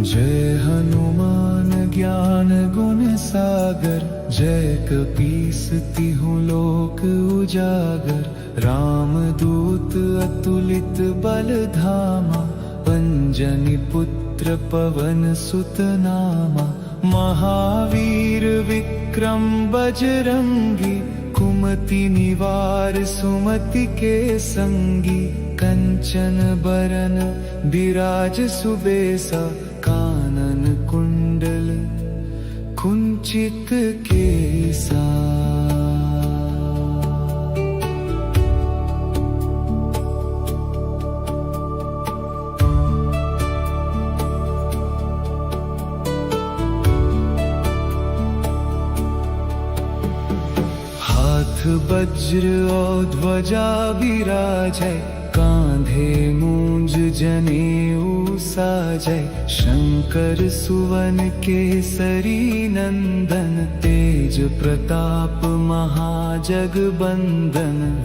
जय हनुमान ज्ञान गुण सागर, जय कपीस तिहुँ लोक उजागर। राम दूत अतुलित बल धामा, अंजनी पुत्र पवन सुत नामा। महावीर विक्रम बजरंगी, कुमति निवार सुमति के संगी। कंचन बरन बिराज सुबेसा, कानन कुंडल कुंचित केसा। हाथ वज्र और ध्वजा विराजै, कांधे मूंज जनेऊ साजै। शंकर सुवन केसरी नंदन, तेज प्रताप महाजगबंदन।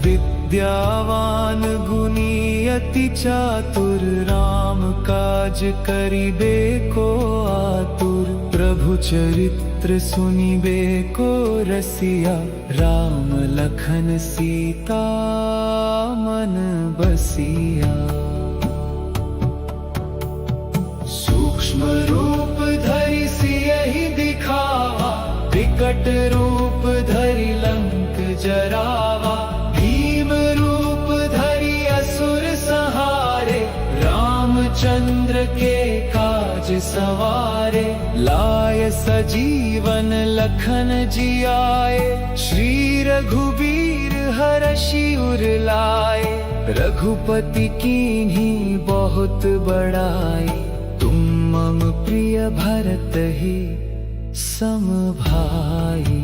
विद्यावान गुणी अति चातुर, राम काज करिबे को आतुर। प्रभु चरित्र सुनिबे को रसिया, राम लखन सीता मन बसिया। सूक्ष्म रूप धरि सियहि दिखावा, विकट रूप धरि लंक जरावा। भीम रूप धरि असुर संहारे, रामचंद्र के काज सवारे। लाय सजीवन लखन जियाए, श्री रघुबीर हरषि उर लाए। रघुपति कीन्ही बहुत बड़ाई, तुम मम प्रिय भरत ही सम भाई।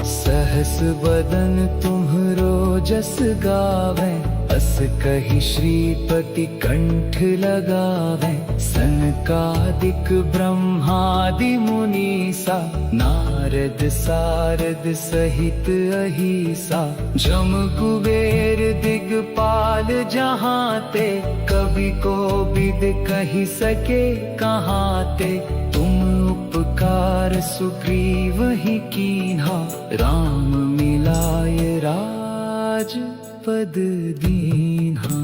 सहस बदन तुम्हरो जस गावै, अस कहि श्रीपति कंठ लगावै। सनकादिक ब्रह्मादि मुनीसा, नारद सारद सहित अहिसा। जम कुबेर दिगपाल जहांते, कवि कोविद कहि सके कहाते। तुम उपकार सुग्रीव ही कीन्हा, राम मिलाय राज पद दीन्हा।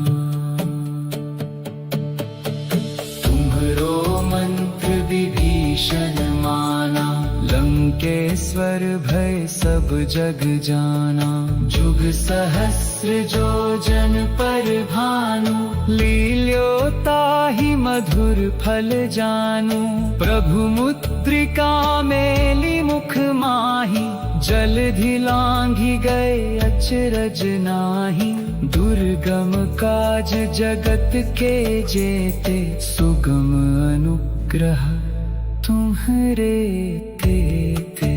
तुम्हरो मंत्र विभीषण माना, लंकेश्वर भय सब जग जाना। जुग सहस्र जो जन पर भानु, लील्योताहि मधुर फल जानू। प्रभु मुद्रिका मेली मुख माही, जलधि लांघि गए अचरज नाही। दुर्गम काज जगत के जेते, सुगम अनुग्रह तुम्हरे तेते।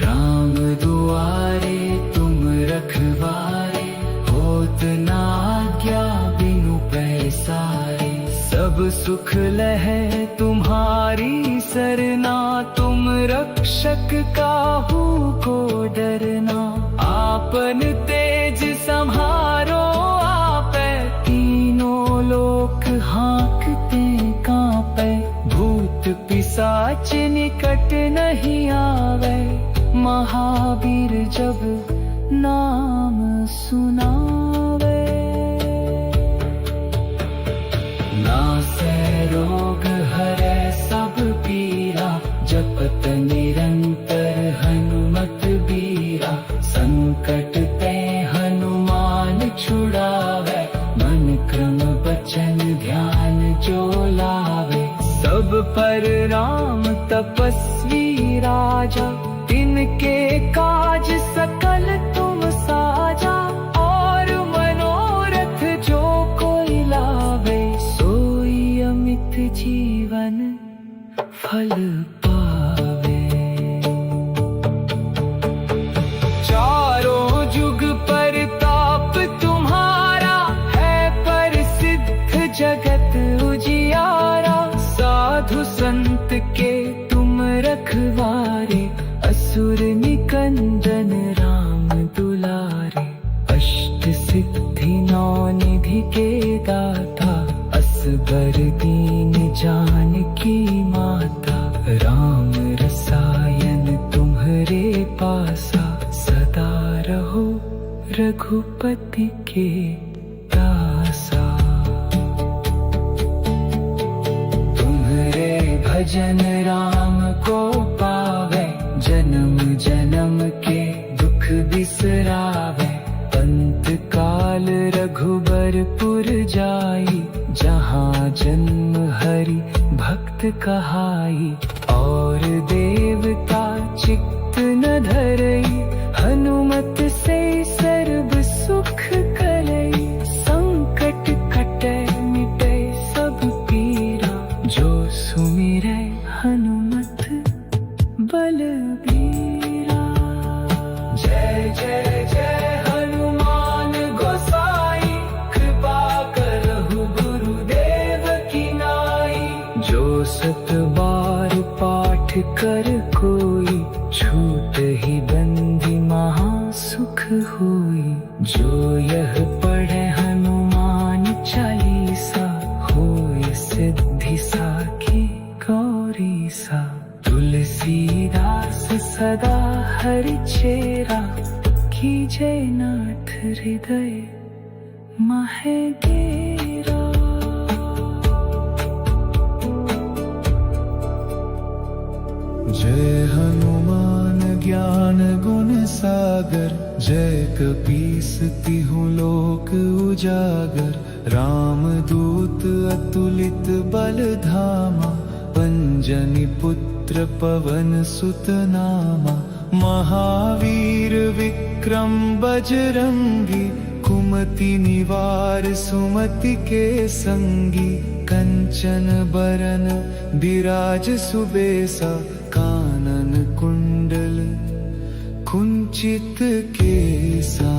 राम दुआरे तुम रखवारे, होत न आज्ञा बिनु पैसारे। सब सुख लहै तुम्हारी सरना, तुम रक्षक काहू को डरना। आपन तेज सम्हारो आपै, तीनों लोक हाँकते कांपै। भूत पिशाच निकट नहीं आवे, महावीर जब नाम सुनावे। नासै रोग हरै सब पीरा, जपत निरंतर हनुमत बीरा। संकट ते हनुमान छुड़ावे, मन क्रम बचन ध्यान जो लावे। सब पर राम तपस्वी राजा, तिनके काज सकल तुम साजा। और मनोरथ जो कोई लावे, सोई अमित जीवन फल पावे। चारों जुग परताप तुम्हारा, है प्रसिद्ध जगत उजियारा। साधु संत के तुम रखवारे, असुर निकंदन राम दुलारे। अष्ट सिद्धि नौ निधि रघुपति के दासा। तुम्हारे भजन राम को पावे, जन्म जन्म के दुख बिसरावे। अंत काल रघुबरपुर जाई, जहाँ जन्म हरि भक्त कहाई। और देवता चित्त न धरई, हनुमत से सर्व सुख करई। संकट कटे मिटे सब पीरा, जो सुमिरै हनुमत बलबीरा। जय जय जय हनुमान गोसाई, कृपा करहु गुरुदेव की नाई। जो सत बार पाठ कर कोई, छूट ही बंदी महा सुख होई। जो यह पढ़े हनुमान चालीसा, होय सिद्धि साखी गौरी सा। तुलसीदास सदा हरि चेरा, कीजे नाथ हृदय महे गेरा। जय हनुमान ज्ञान गुण सागर, जय कपीस तिहु लोक उजागर। रामदूत अतुलित बल धामा, अंजनी पुत्र पवन सुत नामा। महावीर विक्रम बजरंगी, कुमति निवार सुमति के संगी। कंचन बरन बिराज सुबेसा, कानन कुंडल कुंचित केसा।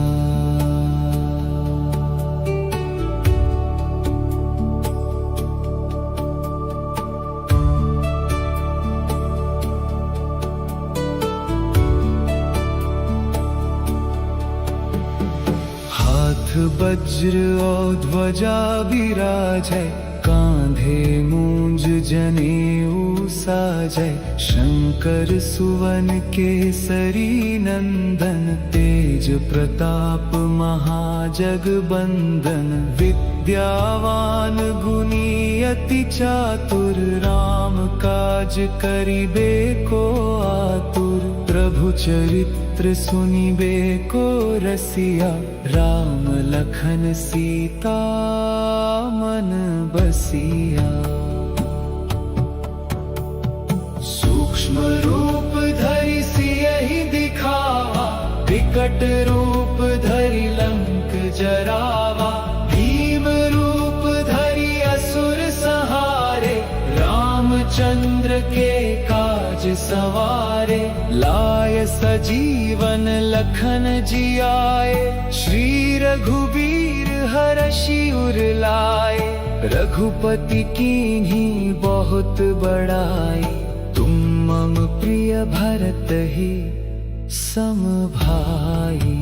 हाथ वज्र और ध्वजा विराजै, कांधे मूंज जनेऊ साजै। शंकर सुवन केसरी नंदन, तेज प्रताप महाजगबंदन। विद्यावान गुणी अति चातुर, राम काज करिबे को आतुर। प्रभु चरित्र सुनिबे को रसिया, राम लखन सीता मन बसिया। सूक्ष्म रूप धरि सियहि दिखावा, विकट रूप धरि लंक जरावा। भीम रूप धरि असुर संहारे, रामचंद्र के काज सवारे। लाय सजीवन लखन जियाए, श्री रघुबीर हरषि उर लाए। रघुपति कीन्ही बहुत बड़ाई, तुम मम प्रिय भरत ही सम भाई।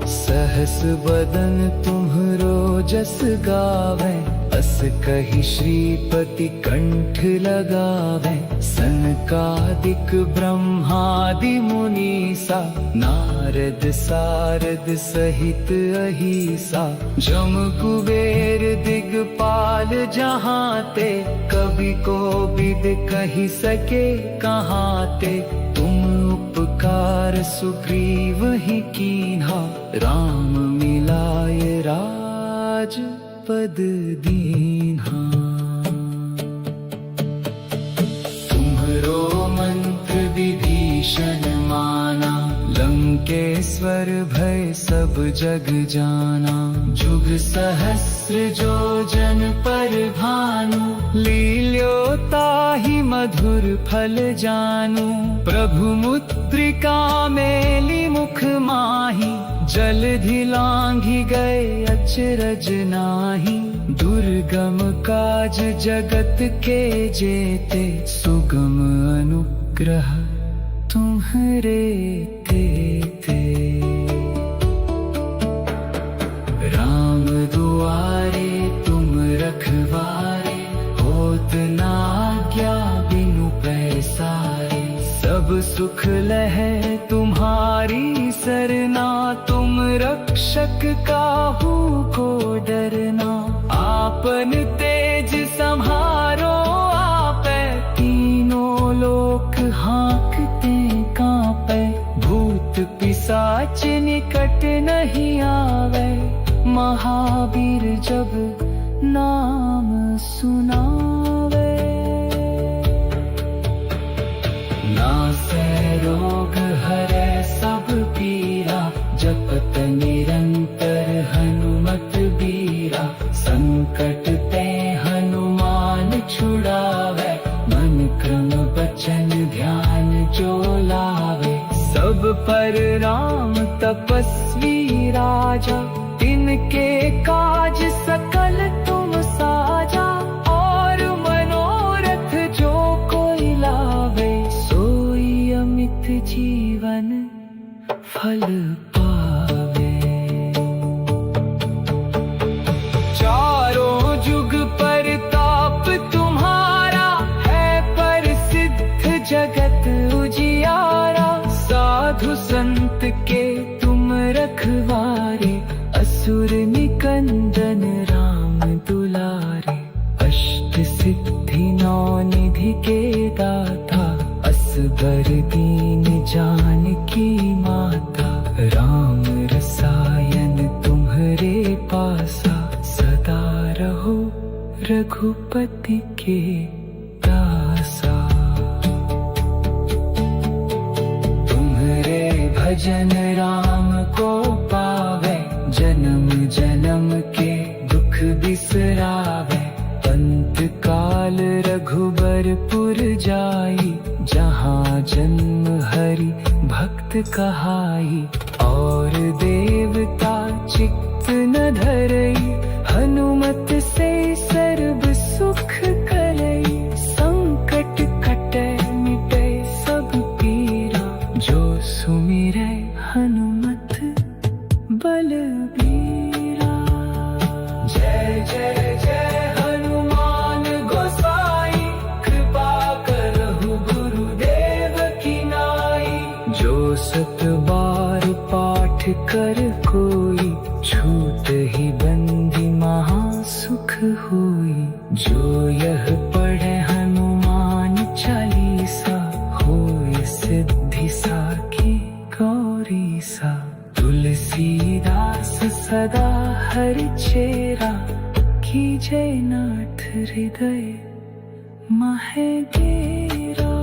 सहस बदन तुम्हरो जस गावे, अस कहि श्रीपति कंठ लगावे। सनकादिक ब्रह्मादि मुनीसा, नारद सारद सहित अहिसा। जम कुबेर दिगपाल जहांते, कवि कोविद कहि सके कहांते। तुम उपकार सुग्रीव ही कीन्हा, राम मिलाय राज पद दीन्हा। तुम्हरो मंत्र विभीषण माना, लंकेश्वर भय सब जग जाना। जुग सहस्र जो जन पर भानु, लील्योताहि मधुर फल जानू। प्रभु मुद्रिका मेली मुख माही, जलधि लांघि गए अचरज नाहि। दुर्गम काज जगत के जेते, सुगम अनुग्रह तुम्हरे तेते। राम दुआरे तुम रखवारे, होत न आज्ञा बिनु पैसारे। सब सुख लहै तुम्हारी बिसरना, तुम रक्षक काहू को डरना। आपन तेज संहारो आपे, तीनों लोक हाँकते कांपे। भूत पिशाच निकट नहीं आवे, महावीर जब नाम सुनावे। नासे रोग हरे सब पीरा, जपत निरंतर हनुमत बीरा। संकट ते हनुमान छुड़ावे, मन क्रम बचन ध्यान जो लावे। सब पर राम तपस्वी राजा, तिनके काज सकल तुम साजा। और मनोरथ जो कोई लावे, सोई अमित जीवन फल पावे। चारों जुग परताप तुम्हारा, है प्रसिद्ध जगत उजियारा। साधु संत के तुम रखवारे, असुर निकंदन राम दुलारे। अष्ट सिद्धि नौ निधि के दाता, असबर दीन जानकी माता। राम रसायन तुम्हरे पासा, सदा रहो रघुपति के दासा। तुम्हरे भजन राम को पावे, जन्म जन्म के दुख बिसरावे। अंत काल रघुबरपुर जाई, जहाँ जन्म हरि भक्त कहाई। और देवता चित्त न धरई, हनुमत से सर्व सुख करई। संकट कटे मिटे सब पीरा, जो सुमिरै हनुमत बलबीरा। जय जय जय हनुमान गोसाई, कृपा करहु गुरुदेव की नाई। जो सत बार पाठ कर कोई, छूट ही बंदी महा सुख होई। जो यह पढ़े हनुमान चालीसा, होय सिद्धि साखी गौरी सा। तुलसीदास सदा हरि चेरा, कीजे नाथ हृदय महे डेरा।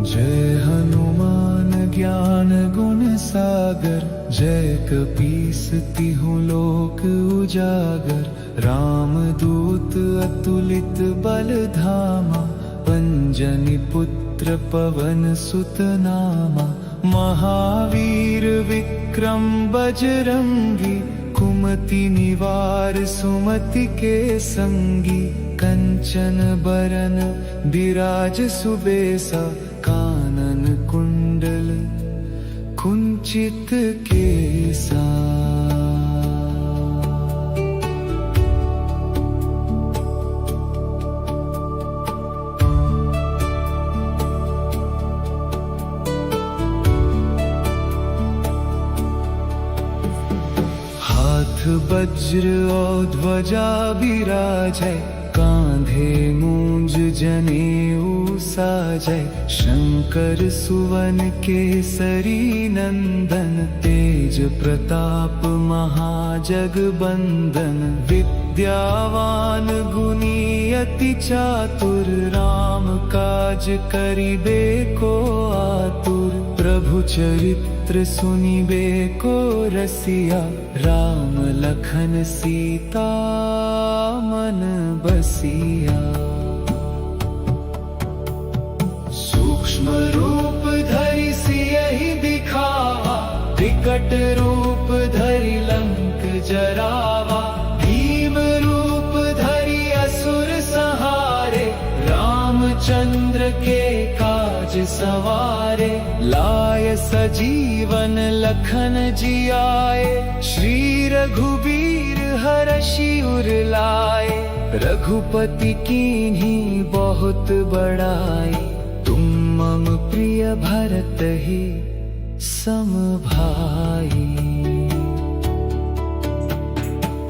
जय हनुमान ज्ञान गुण सागर, जय कपीस तिहु लोक उजागर। राम दूत अतुलित बल धामा, अंजनी पुत्र पवन सुत नामा। महावीर विक्रम बजरंगी, कुमति निवार सुमति के संगी। कंचन बरन बिराज सुबेसा, कानन कुंडल कुंचित केसा। हाथ वज्र और ध्वजा बिराजै, कांधे मूंज जनेऊ साजै। शंकर सुवन केसरी नंदन, तेज प्रताप महाजगबंदन। विद्यावान गुणी अति चातुर, राम काज करिबे को आतुर। प्रभु चरित्र सुनिबे को रसिया, राम लखन सीता मन बसिया। सूक्ष्म रूप धरि सियहि दिखावा, विकट रूप धरि लंक जरावा। भीम रूप धरि असुर संहारे, रामचंद्र के काज सवारे। लाय सजीवन लखन जियाए, श्री रघुबीर हरषि उर लाए। रघुपति कीन्ही बहुत बड़ाई, तुम मम प्रिय भरत ही सम भाई।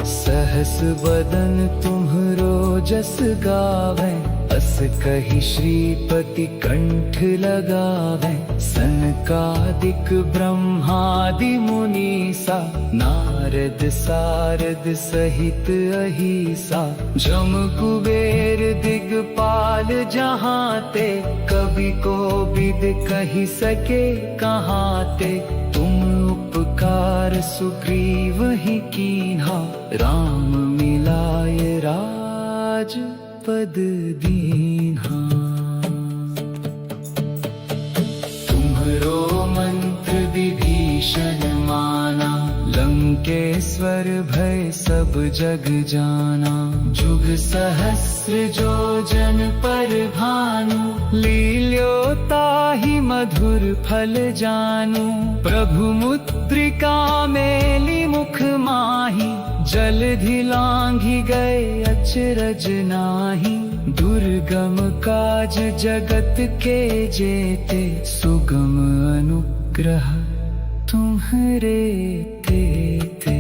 सहस बदन तुम्हरो जस गावे, अस कहि श्रीपति कंठ लगावे। सनकादिक ब्रह्मादि मुनीसा, नारद सारद सहित अहिसा। जम कुबेर दिगपाल जहाँ ते, कवि को विद कहि सके कहाँ ते। तुम उपकार सुग्रीव ही कीन्हा, राम मिलाय राज पद दीन्हा। तुम्हरो मंत्र विभीषण माना, लंकेश्वर भय सब जग जाना। जुग सहस्र जो जन पर भानु, लील्यो ताहि मधुर फल जानू। प्रभु मुद्रिका मेली मुख माही, जलधि लांघि गए अचरज नाही। दुर्गम काज जगत के जेते, सुगम अनुग्रह तुम्हरे तेते।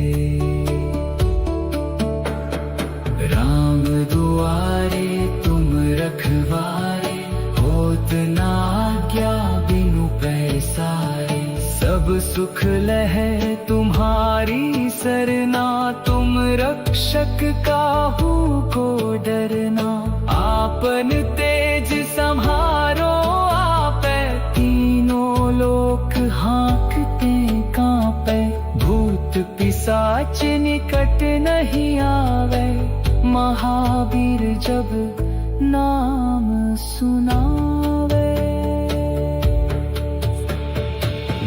राम दुआरे तुम रखवारे, होत न आज्ञा बिनु पैसारे। सब सुख लहै तुम्हारी सरना, तुम रक्षक काहू को डरना। आपन तेज सम्हारो आपै, तीनों लोक हाँकते कांपै। भूत पिशाच निकट नहीं आवे, महावीर जब नाम सुनावे।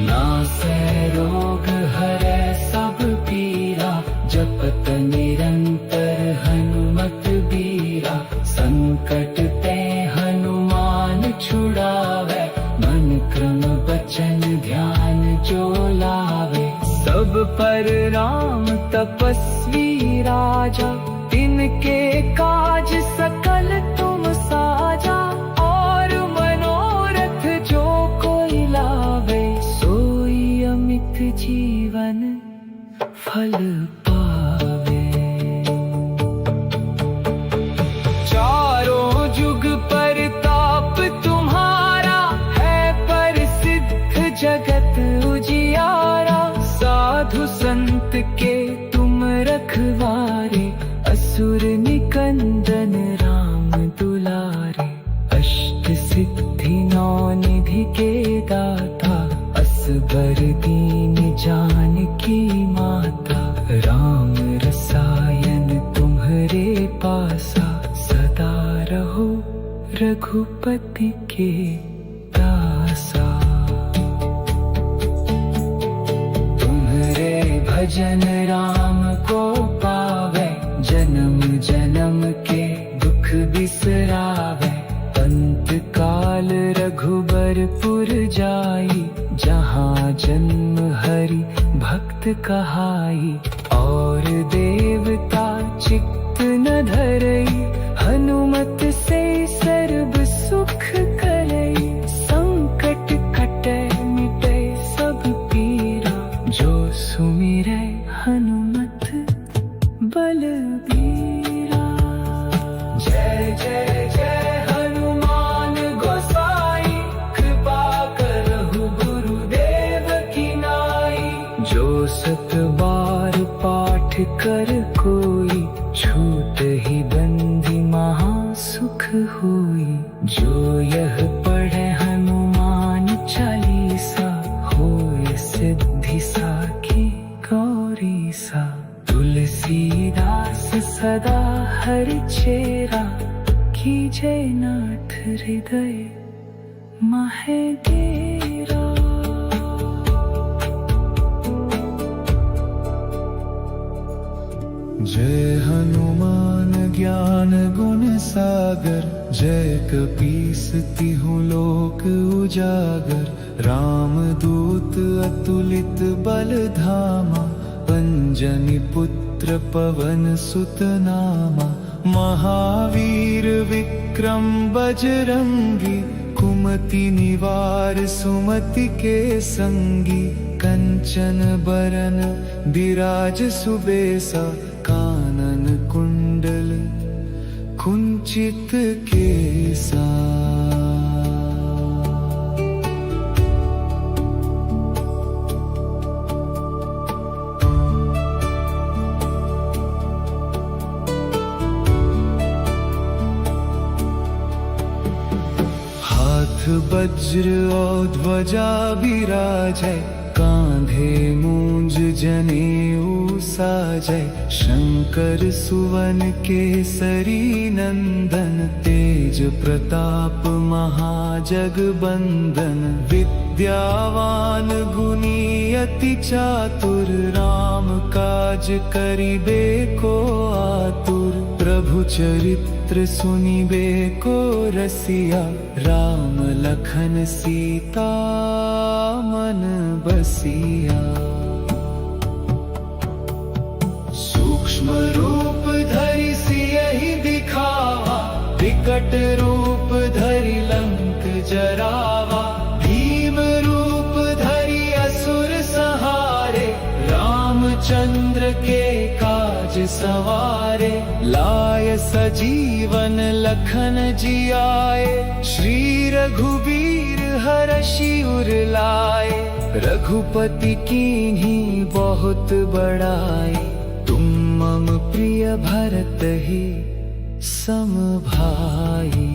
नासै रोग हरै सब पीरा, जपत निरंतर हनुमत बीरा। संकट ते हनुमान छुड़ावे, मन क्रम बचन ध्यान जो लावे। सब पर राम तपस्वी राजा, तिनके काज सकल तुम साजा। और मनोरथ जो कोई लावे, सोई अमित जीवन फल पावे। चारों जुग परताप तुम्हारा, है प्रसिद्ध जगत उजियारा। साधु संत के तुम रखवारे, असुर निकंदन राम दुलारे। अष्ट सिद्धि नौ निधि के दाता, असबर दीन जानकी माता। राम रसायन तुम्हरे पासा, सदा रहो रघुपति के दासा। तुम्हरे भजन राम को पावे, जन्म जन्म के दुख बिसरावे। अंत काल रघुबरपुर जाई, जहाँ जन्म हरि भक्त कहाई। और देवता चित्त न धरई, हनुमत से सर्व सुख करई। संकट कटै मिटै सब पीरा, जो सुमिरै हनुमत बलबीरा। जय जय जय हनुमान गोसाई, कृपा करहु गुरुदेव की नाई। जो सत बार पाठ कर कोई, छूट ही बंदी महा सुख होई। जो यह पढ़े हनुमान चालीसा, होय सिद्धि साखी गौरी सा। तुलसीदास सदा हरि चेरा, कीजय नाथ हृदय माहे डेरा। जय हनुमान ज्ञान गुण सागर, जय कपीस तिहु लोक उजागर। राम दूत अतुलित बल धामा, अंजनी पुत्र पवन सुत नामा। महावीर विक्रम बजरंगी, कुमति निवार सुमति के संगी। कंचन बरन विराज सुबेसा, कानन कुंडल कुंचित केसा। हाथ वज्र और ध्वजा विराजै, कांधे मूंज जनेऊ साजै। शंकर सुवन केसरी नंदन, तेज प्रताप महाजगबंदन। विद्यावान गुणी अति चातुर, राम काज करिबे को आतुर। प्रभु चरित्र सुनिबे को रसिया, राम लखन सीता मन बसिया। सूक्ष्म रूप धरि सियहि दिखावा, विकट रूप धरि लंक जरावा। भीम रूप धरि असुर संहारे, रामचंद्र के काज सवारे। लाय सजीवन लखन जियाए, श्री रघुवीर हरषि उर लाए। रघुपति कीन्ही बहुत बड़ाई, तुम मम प्रिय भरत ही सम भाई।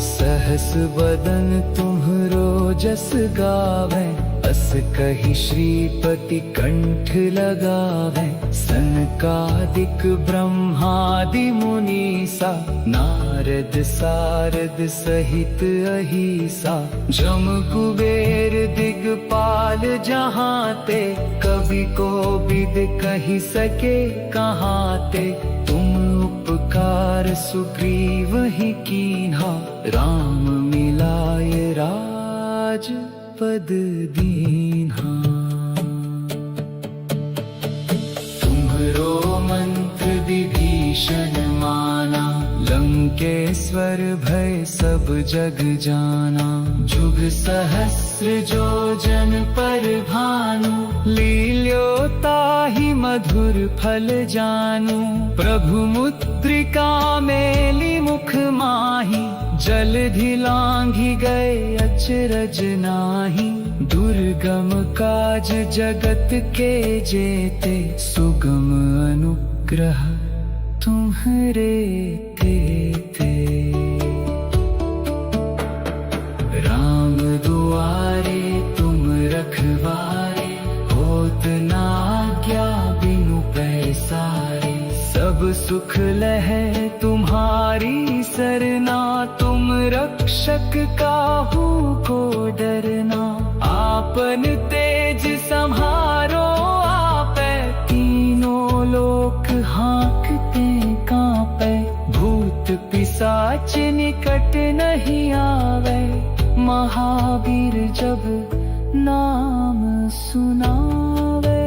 सहस बदन तुम्हरो जस गावै, अस कहि श्रीपति कंठ लगावै। सनकादिक ब्रह्मादि मुनीसा, नारद सारद सहित अहिसा। जम कुबेर दिगपाल जहांते, कवि को विद कहि सके कहाते। तुम उपकार सुग्रीव ही कीन्हा, राम मिलाय राज पद दीन्हा। तुम्हरो मंत्र विभीषण माना, लंकेश्वर भय सब जग जाना। जुग सहस्र जो जन पर भानु, लील्योताहि मधुर फल जानू। प्रभु मुद्रिका मेली मुख माही, जलधि लांघि गए अचरज नाही। दुर्गम काज जगत के जेते, सुगम अनुग्रह तुम्हरे तेते। राम दुआरे तुम रखवारे, होत न आज्ञा बिनु पैसारे। सब सुख लहै तुम्हारी सरना, तुम रक्षक काहू को डरना। आपन तेज सम्हारो आपै, तीनों लोक हाँकते कांपै। भूत पिशाच निकट नहीं आवे, महावीर जब नाम सुनावे।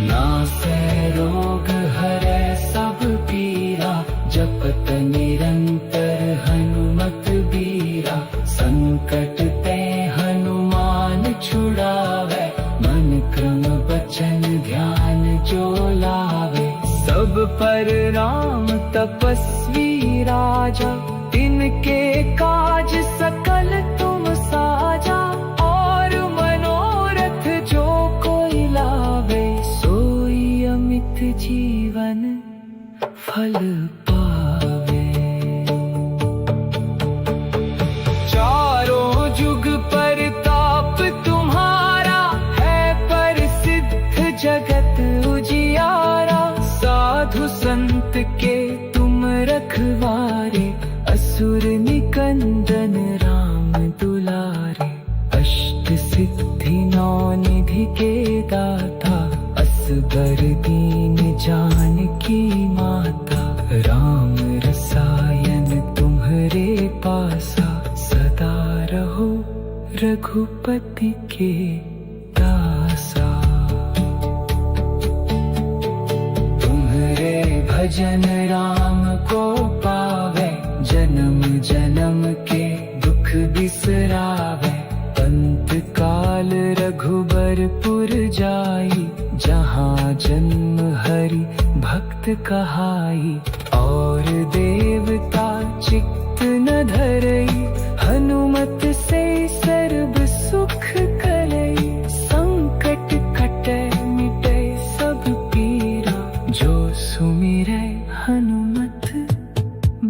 नासै रोग हरै सब पीरा, जपत निरंतर हनुमत बीरा। संकट ते हनुमान छुड़ावे, मन क्रम बचन ध्यान जो लावे। सब पर राम तपस्वी राजा, तिनके काज सकल तुम साजा। और मनोरथ जो कोई लावे, सोई अमित जीवन फल पावे। चारों जुग परताप तुम्हारा, है प्रसिद्ध जगत उजियारा। साधु संत के तुम रखवारे, असुर निकंदन राम दुलारे। अष्ट सिद्धि नौ निधि के दाता, असबर दीन जानकी माता। राम रसायन तुम्हरे पासा, सदा रहो रघुपति के दासा। भजन राम को पावे, जन्म जन्म के दुख बिसरावे। अंत काल रघुबरपुर जाई, जहाँ जन्म हरि भक्त कहाई। और देवता चित्त न धरई, हनुमत से सर्व सुख करई। संकट कटे मिटे सब पीरा, जो सुमिरै हनुमत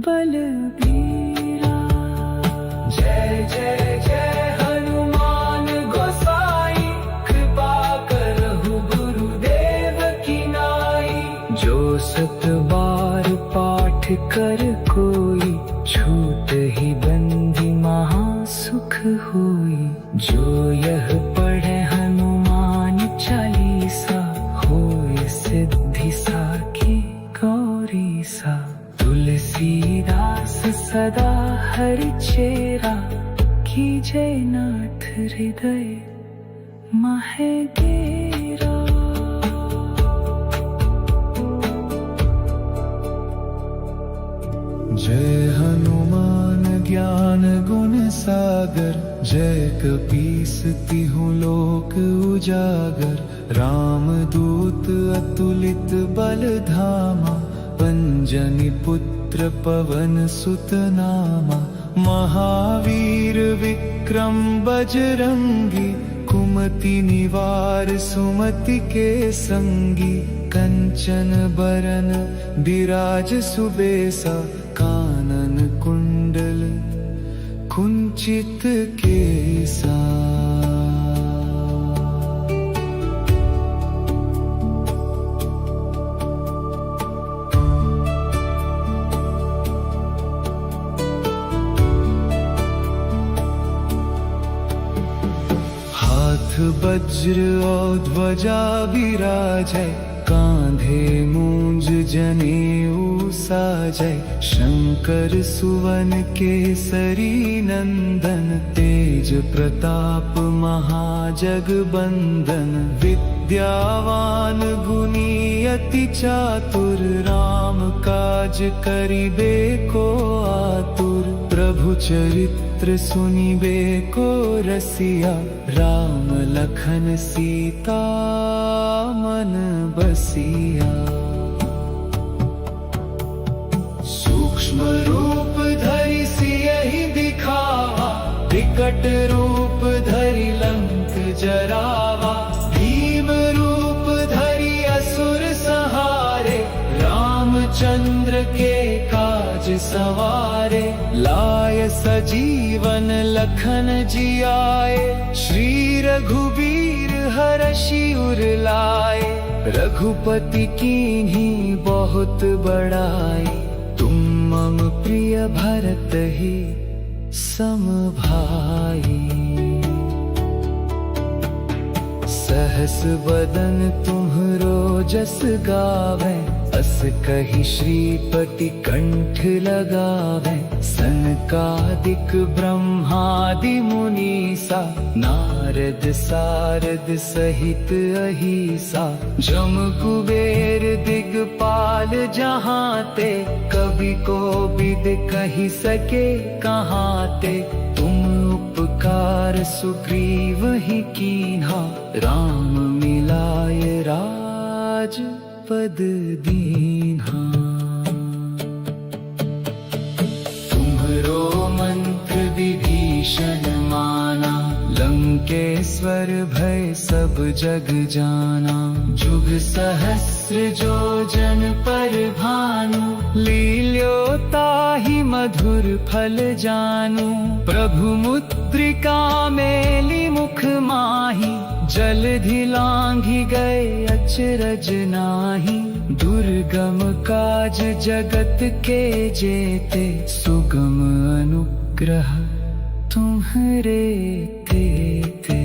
बलबीरा। जय जय जय हनुमान गोसाई, कृपा करहु गुरुदेव की नाई। जो सत बार पाठ कर कोई, छूट ही बंदी महासुख होई। जो यह पढ़े हनुमान चालीसा, होय सिद्धि साखी गौरी सा। तुलसीदास सदा हरि चेरा, कीजय नाथ हृदय माहे डेरा। जय हनुमान ज्ञान गुण सागर, जय कपीस तिहुँ लोक उजागर। राम दूत अतुलित बल धामा, अंजनी पुत्र पवन सुत नामा। महावीर विक्रम बजरंगी, कुमति निवार सुमति के संगी। कंचन बरन बिराज सुबेसा, कानन कुंडल कुंचित केसा। हाथ वज्र और ध्वजा विराजै, कांधे मूंज जनेऊ साजै। शंकर सुवन केसरी नंदन, तेज प्रताप महाजगबंदन। विद्यावान गुणी अति चातुर, राम काज करिबे को आतुर। प्रभु चरित्र सुनिबे को रसिया, राम लखन सीता मन बसिया। सूक्ष्म रूप धरि सियहि दिखावा, विकट रूप धरि लंक जरावा। भीम रूप धरि असुर संहारे, रामचंद्र के काज सवारे। लाय सजीवन लखन जियाए, श्री रघुबीर हरषि उर लाए। रघुपति कीन्ही बहुत बड़ाई, तुम मम प्रिय भरत ही सम भाई। सहस बदन तुम्हरो जस गावे, अस कहि श्रीपति कंठ लगावे। सनकादिक ब्रह्मादि मुनीसा, नारद सारद सहित अहिसा। जम कुबेर दिगपाल जहांते, कवि कोविद कहि सके कहांते। तुम उपकार सुग्रीव ही कीन्हा, राम मिलाय राज पद दीन्हा। तुम्हरो मंत्र विभीषण माना, लंकेश्वर भय सब जग जाना। जुग सहस्र जो जन पर भानु, लील्योताहि मधुर फल जानू। प्रभु मुद्रिका मेली मुख माही, जलधि लांघि गए अचरज नाही। दुर्गम काज जगत के जेते, सुगम अनुग्रह तुम्हरे तेते।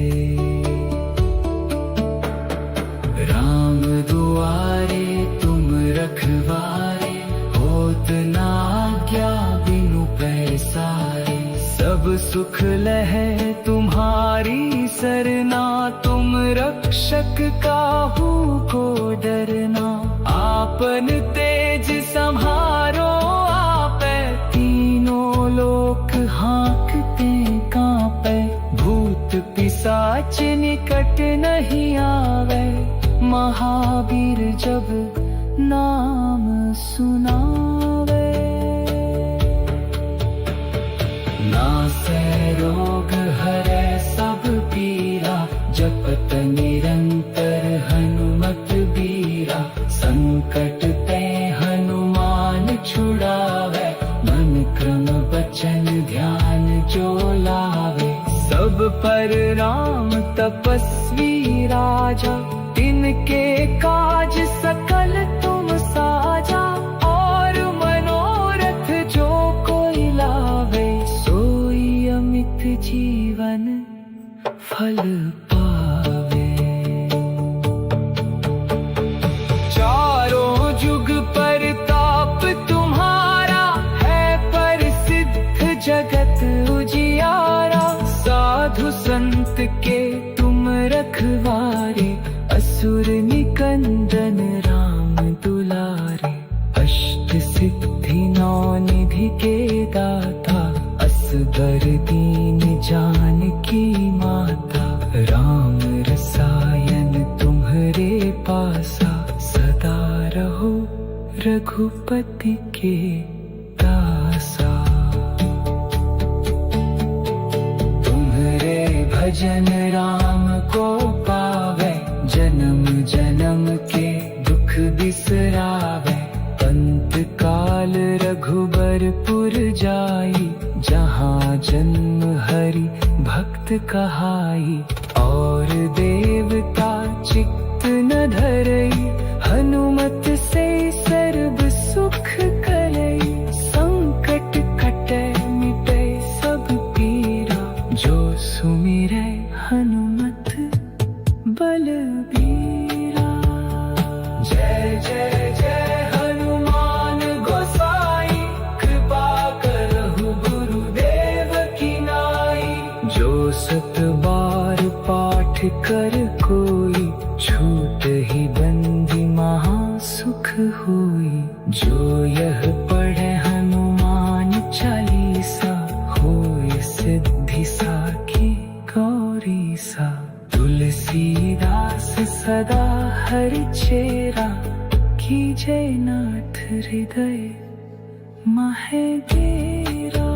राम दुआरे तुम रखवारे, होत न आज्ञा बिनु पैसारे। सब सुख लहै तुम्हारी सरना, तुम रक्ष शक काहू को डरना, आपन तेज संहारो आपे, तीनों लोक हाँकते कांपे, भूत पिशाच निकट नहीं आवे, महावीर जब नाम सुनावे। नासै रोग हरै सब पीरा, जपत निरंतर हनुमत बीरा, संकट ते हनुमान छुड़ावे, मन क्रम बचन ध्यान जो लावे। सब पर राम तपस्वी राजा, तिनके काज सकल तुम साजा, और मनोरथ जो कोई लावे, सोई अमित जीवन फल पावे। चारों जुग परताप तुम्हारा, है प्रसिद्ध जगत उजियारा, साधु संत के तुम रखवारे, असुर निकंदन राम दुलारे। अष्ट सिद्धि नौ निधि के दाता, असबर दीन जानकी माता, राम रसायन तुम्हारे पासा, सदा रहो रघुपति के दासा। तुम्हारे भजन राम को पावे, जन्म जन्म के दुख बिसरावे, अंत काल रघुबरपुर जाई, जहाँ जन्म हरि भक्त कहाई, और देवता चित्त न धरई, हनुमत से सर्व सुख करई, संकट कटे मिटे सब पीरा, जो सुमिरै हनुमत बलबीरा। जय जय जय हनुमान गोसाई, कृपा करहु गुरुदेव की नाई। जो सत बार पाठ कर कोई, छूट ही बंदी महा सुख होई। जो यह पढ़े हनुमान चालीसा, होय सिद्धि साखी गौरी सा। तुलसीदास सदा हरि चेरा, कीजय नाथ हृदय महे डेरा।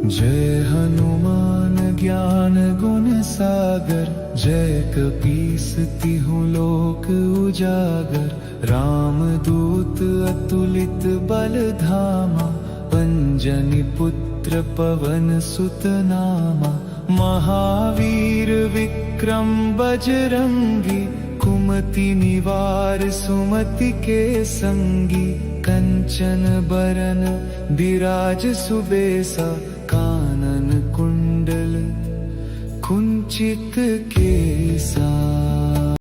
जय हनुमान ज्ञान गुण सागर, जय कपीस तिहु लोक उजागर। राम दूत अतुलित बल धामा, अंजनी पुत्र पवन सुत नामा। महावीर विक्रम बजरंगी, कुमति निवार सुमति के संगी। कंचन बरन विराज सुबेसा, कानन कुंडल कुंचित के